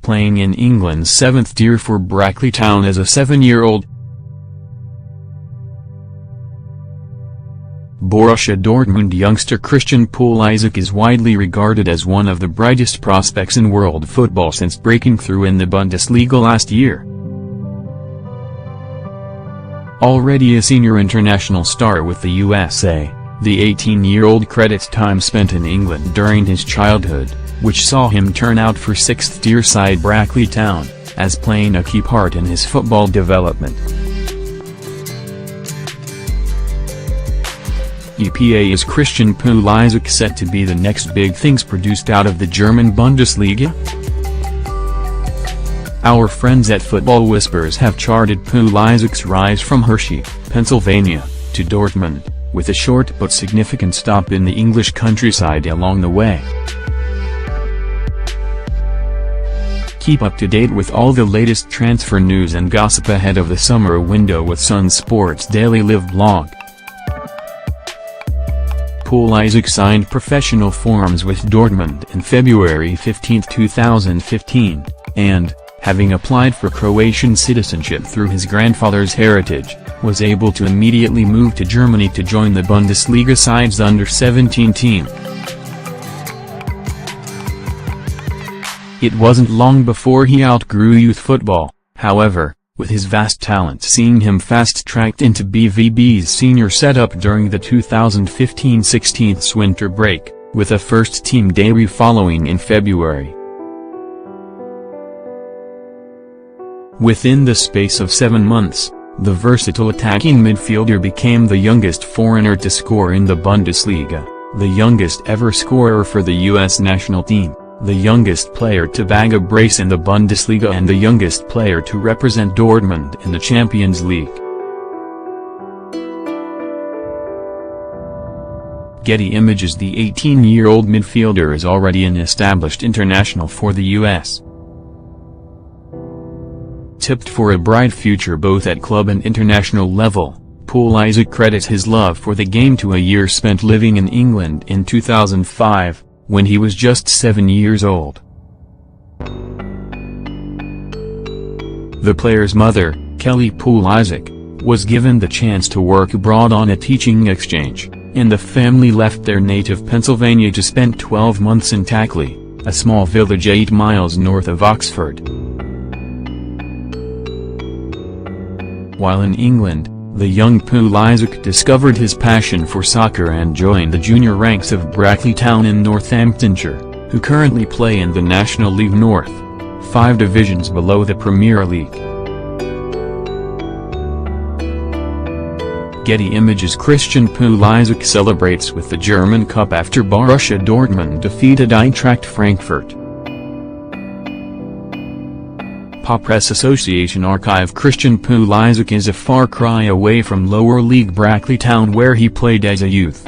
playing in England's 7th tier for Brackley Town as a 7-year-old. Borussia Dortmund youngster Christian Pulisic is widely regarded as one of the brightest prospects in world football since breaking through in the Bundesliga last year. Already a senior international star with the USA, the 18-year-old credits time spent in England during his childhood, which saw him turn out for 6th-tier side Brackley Town, as playing a key part in his football development. EPA Is Christian Pulisic set to be the next big things produced out of the German Bundesliga? Our friends at Football Whispers have charted Pulisic's rise from Hershey, Pennsylvania, to Dortmund, with a short but significant stop in the English countryside along the way. Keep up to date with all the latest transfer news and gossip ahead of the summer window with Sun Sports Daily Live blog. Pulisic signed professional forms with Dortmund in February 15, 2015, and, having applied for Croatian citizenship through his grandfather's heritage, was able to immediately move to Germany to join the Bundesliga side's under-17 team. It wasn't long before he outgrew youth football, however, with his vast talent seeing him fast-tracked into BVB's senior setup during the 2015-16 winter break, with a first-team debut following in February. Within the space of 7 months, the versatile attacking midfielder became the youngest foreigner to score in the Bundesliga, the youngest ever scorer for the U.S. national team, the youngest player to bag a brace in the Bundesliga and the youngest player to represent Dortmund in the Champions League. Getty Images. The 18-year-old midfielder is already an established international for the U.S. Tipped for a bright future both at club and international level, Pulisic credits his love for the game to a year spent living in England in 2005, when he was just 7 years old. The player's mother, Kelly Pulisic, was given the chance to work abroad on a teaching exchange, and the family left their native Pennsylvania to spend 12 months in Brackley, a small village 8 miles north of Oxford. While in England, the young Pulisic discovered his passion for soccer and joined the junior ranks of Brackley Town in Northamptonshire, who currently play in the National League North, 5 divisions below the Premier League. Getty Images. Christian Pulisic celebrates with the German Cup after Borussia Dortmund defeated Eintracht Frankfurt. Press Association Archive. Christian Pulisic is a far cry away from lower league Brackley Town where he played as a youth.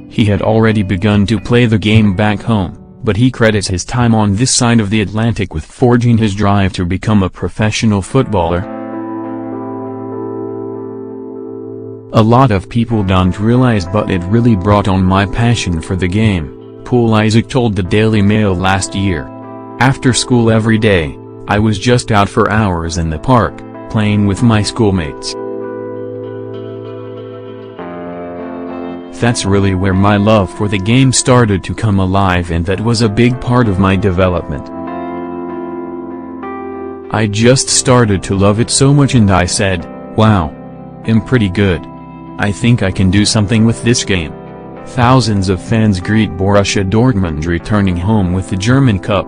He had already begun to play the game back home, but he credits his time on this side of the Atlantic with forging his drive to become a professional footballer. A lot of people don't realize, but it really brought on my passion for the game, Pulisic told the Daily Mail last year. After school every day, I was just out for hours in the park, playing with my schoolmates. That's really where my love for the game started to come alive, and that was a big part of my development. I just started to love it so much and I said, wow, I'm pretty good. I think I can do something with this game. Thousands of fans greet Borussia Dortmund returning home with the German Cup.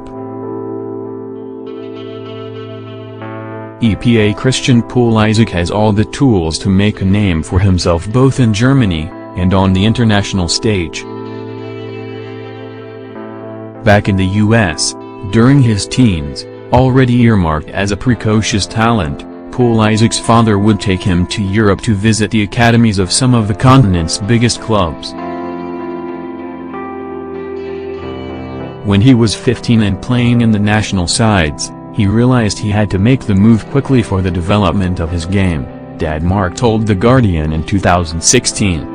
EPA. Christian Pulisic has all the tools to make a name for himself both in Germany, and on the international stage. Back in the US, during his teens, already earmarked as a precocious talent, Pulisic's father would take him to Europe to visit the academies of some of the continent's biggest clubs. When he was 15 and playing in the national sides, he realized he had to make the move quickly for the development of his game, Dad Mark told The Guardian in 2016.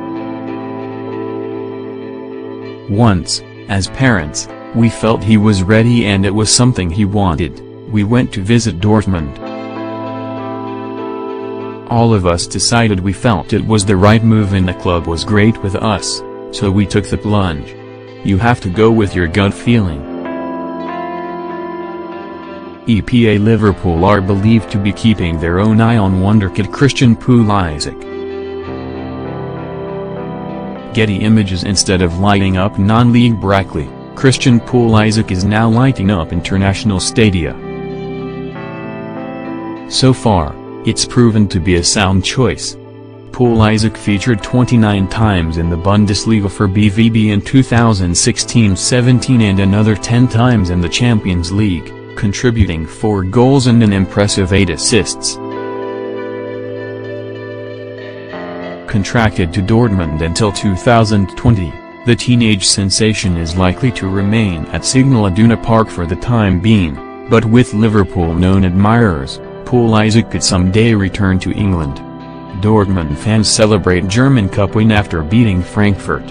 Once, as parents, We felt he was ready and it was something he wanted. We went to visit Dortmund. All of us decided we felt it was the right move and the club was great with us, so we took the plunge. You have to go with your gut feeling. EPA Liverpool are believed to be keeping their own eye on wonderkid Christian Pulisic. Getty Images. Instead of lighting up non-league Brackley, Christian Pulisic is now lighting up international stadia. So far, it's proven to be a sound choice. Pulisic featured 29 times in the Bundesliga for BVB in 2016-17 and another 10 times in the Champions League, contributing 4 goals and an impressive 8 assists. Contracted to Dortmund until 2020, the teenage sensation is likely to remain at Signal Iduna Park for the time being, but with Liverpool-known admirers, Pulisic could someday return to England. Dortmund fans celebrate German Cup win after beating Frankfurt.